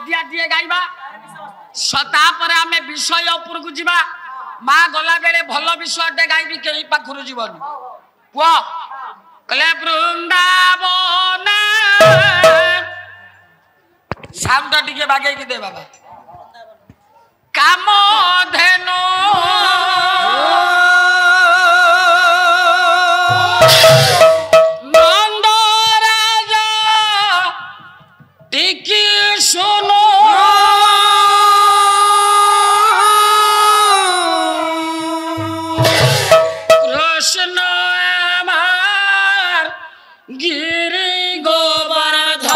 पद्याटिए गाइबा तापर आमे विषय उपर को जीवा माँ गला बेले भल विषयटे गाइबी कहीं पाखु जीवन पुआ कले वृंदावन साउंड टिके बागे दे बाबा काम धेनु नंद राजा टिकी सुनो कृष्ण अमर गिरि गोवर्धन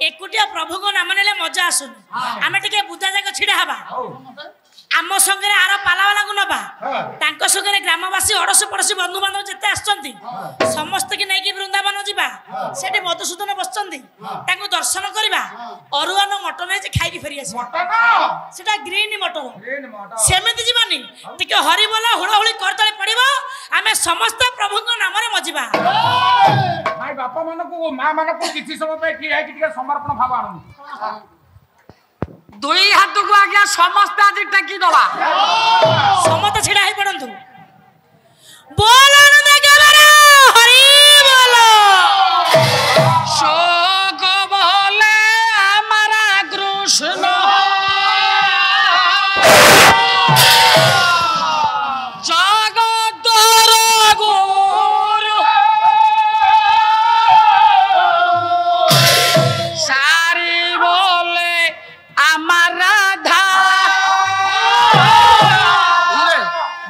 एकुटिया प्रभु को नाम नेले मजा आसुन आमे टिके बुद्धा जाक छिडा हबा आम संगे आर पालावाला को नबा तांको संगे ग्रामवासी अड़ोसी पड़ोसी बंधु बांधव जेते आछंती समस्त की नहीं वृंदावन जीवा सेठी मधुसूदन बसचंती तांको दर्शन करबा अरुआन मटन जे खाई फेरी आसी सेटा ग्रीन मटन सेमिति जीवानी टिके हरि बोला हुळहुळी करतळे पड़िबो आमे समस्त प्रभु को नाम रे मजिबा माय बापा मन को मां मन को किछि समय पे की है कि टिके समर्पण भाव आनु ଦୁଇ ହାତକୁ ଆଜ୍ଞା ସମସ୍ତେ ଆଜି ଟେକି ଦବା ସମସ୍ତେ ଛିଡ଼ା ହେଇ ପଡ଼ନ୍ତୁ ବୋଲ ହରି ବୋଲ শোক বলে আমার কৃষ্ণ জগতর গুরু সারি বলে আমার রাধা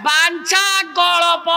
বাঞ্ছা গল্প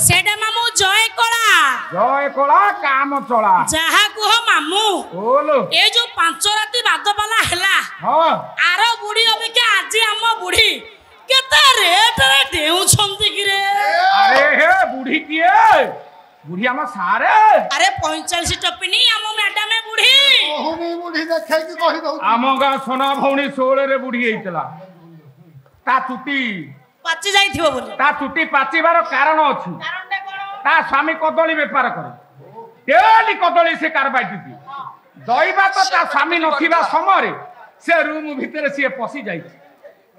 সেটা মামু জয় কলা জয় কলা কাম চলা যাহা কুহ মামু ওলো এই যে 5 রাতি বাদপালা হেলা হ্যাঁ আর বুড়ি অবিকে আজি আম বুড়ি কেতে রেট রে দেউছন্তি কি রে আরে হে বুড়ি কিয়ে বুড়ি আমার সারে আরে 45 টপিনি আম ম্যাডামে বুড়ি কহুনি বুড়ি দেখাই কি কহি দউ আম গাঁ সোনা ভৌণী 16 রে বুড়ি ହେଇଥିଲା তা চুটি পাচি যাইথিব বলি তা চুটি পাচিবার কারণ ଅଛି কারণটা কোন তা স্বামী কদଳୀ বেপার করে ডেলি কদଳୀ সে কারবাইটি দইবা তো তা স্বামী নথিবা সমୟରେ সে রুম ভিতরে সে পশি যাইছি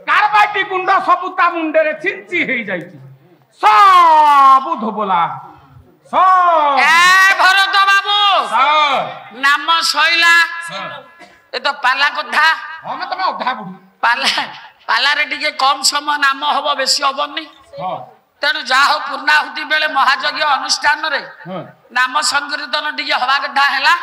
কারবাইটি গুন্ড সবু তা মুন্ডরে চিঞ্চি হেই যাইছি সবু ধোবলা সব এ ভরত বাবু নাম সইলা এ তো পালা কথা হমে তুমি অধা বুড়ি পালা পালারে ଟିକେ কম সময় নাম হব বেশি হবনি হ্যাঁ তেণু যা হোক ପୂର୍ଣ୍ଣାହୁତି ବେଳେ ମହାଯଜ୍ଞ ଅନୁଷ୍ଠାନରେ হ্যাঁ ନାମ ସଂକୀର୍ତ୍ତନ ଟିକେ ହବା କଥା ହେଲା